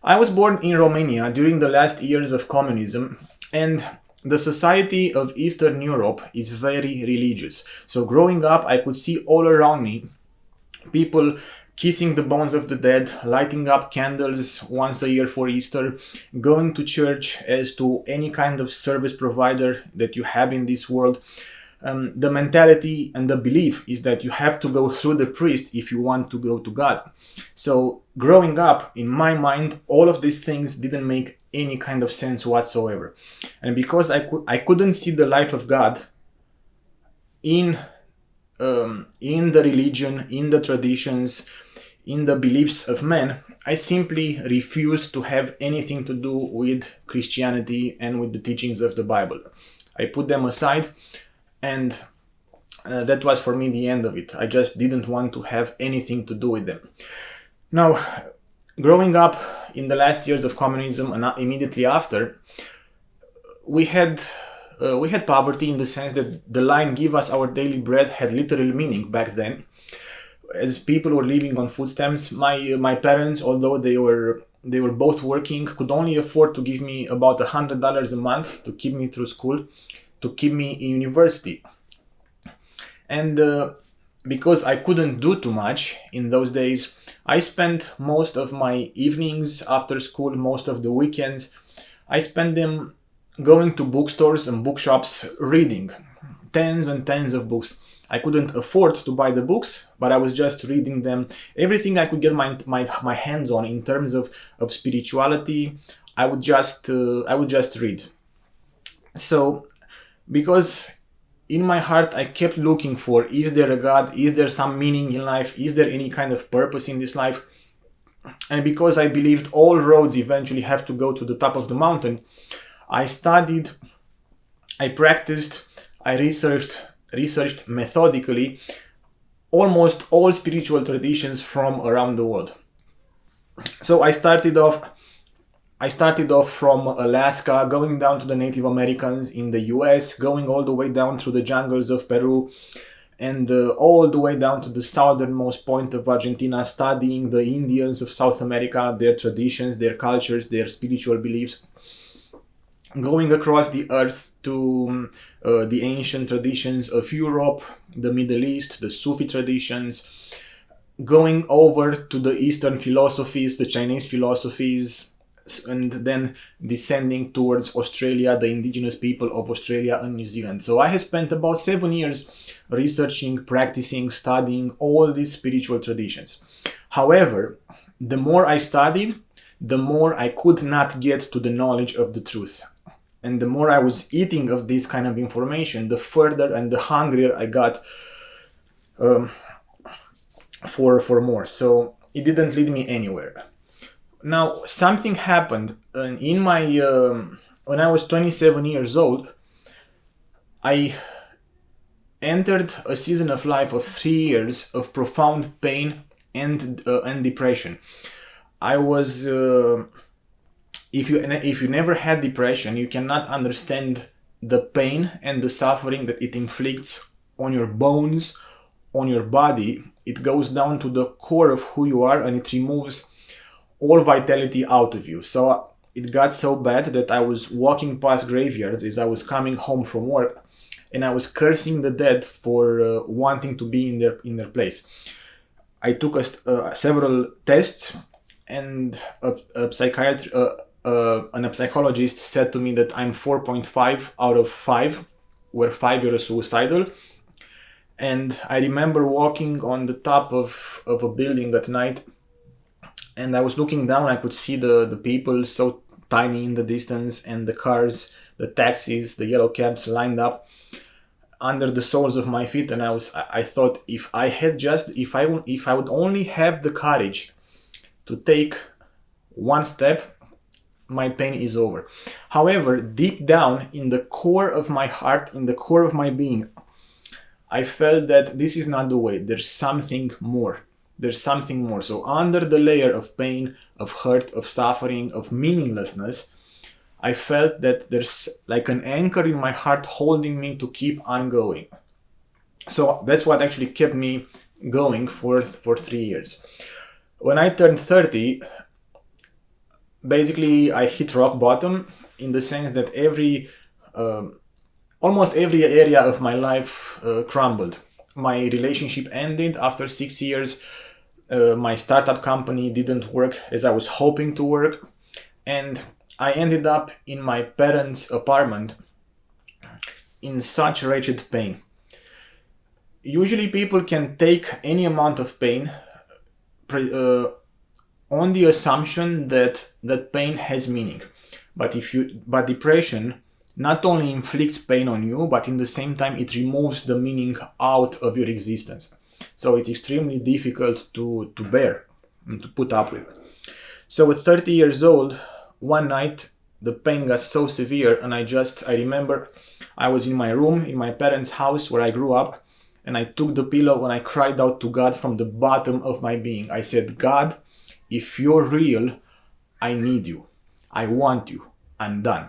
I was born in Romania during the last years of communism, and the society of Eastern Europe is very religious. So growing up, I could see all around me people kissing the bones of the dead, lighting up candles once a year for Easter, going to church as to any kind of service provider that you have in this world. The mentality and the belief is that you have to go through the priest if you want to go to God. So growing up, in my mind, all of these things didn't make any kind of sense whatsoever. And because I couldn't see the life of God in the religion, in the traditions, in the beliefs of men, I simply refused to have anything to do with Christianity and with the teachings of the Bible. I put them aside, and that was for me the end of it. I just didn't want to have anything to do with them. Now, growing up in the last years of communism and immediately after, we had poverty in the sense that the line "give us our daily bread" had literal meaning back then. As people were living on food stamps, my parents, although they were both working, could only afford to give me about $100 a month to keep me through school, to keep me in university. And because I couldn't do too much in those days, I spent most of my evenings after school, most of the weekends, I spent them going to bookstores and bookshops reading tens and tens of books. I couldn't afford to buy the books, but I was just reading them. Everything I could get my hands on in terms of spirituality, I would just read. So, because in my heart I kept looking for, is there a God? Is there some meaning in life? Is there any kind of purpose in this life? And because I believed all roads eventually have to go to the top of the mountain, I studied, I practiced, I researched methodically almost all spiritual traditions from around the world. So I started off from Alaska, going down to the Native Americans in the US, going all the way down through the jungles of Peru, and all the way down to the southernmost point of Argentina, studying the Indians of South America, their traditions, their cultures, their spiritual beliefs. Going across the earth to the ancient traditions of Europe, the Middle East, the Sufi traditions, going over to the Eastern philosophies, the Chinese philosophies, and then descending towards Australia, the indigenous people of Australia and New Zealand. So I have spent about 7 years researching, practicing, studying all these spiritual traditions. However, the more I studied, the more I could not get to the knowledge of the truth. And the more I was eating of this kind of information, the further and the hungrier I got for more. So it didn't lead me anywhere. Now, something happened in my when I was 27 years old. I entered a season of life of 3 years of profound pain and depression. I was if you never had depression, you cannot understand the pain and the suffering that it inflicts on your bones, on your body. It goes down to the core of who you are, and it removes all vitality out of you. So it got so bad that I was walking past graveyards as I was coming home from work, and I was cursing the dead for wanting to be in their place. I took several tests, and a psychologist said to me that I'm 4.5 out of 5, where 5 you're suicidal. And I remember walking on the top of a building at night, and I was looking down. I could see the people so tiny in the distance, and the cars, the taxis, the yellow cabs lined up under the soles of my feet. And I thought, if I would only have the courage to take one step, my pain is over. However, deep down in the core of my heart, in the core of my being, I felt that this is not the way. There's something more. There's something more. So under the layer of pain, of hurt, of suffering, of meaninglessness, I felt that there's like an anchor in my heart holding me to keep on going. So that's what actually kept me going for 3 years. When I turned 30, basically I hit rock bottom in the sense that almost every area of my life crumbled. My relationship ended after 6 years. My startup company didn't work as I was hoping to work, and I ended up in my parents' apartment in such wretched pain. Usually people can take any amount of pain on the assumption that that pain has meaning. But depression not only inflicts pain on you, but in the same time it removes the meaning out of your existence. So it's extremely difficult to bear and to put up with. So at 30 years old, one night the pain got so severe, and I remember I was in my room in my parents' house where I grew up, and I took the pillow and I cried out to God from the bottom of my being. I said, God, if you're real, I need you. I want you. I'm done.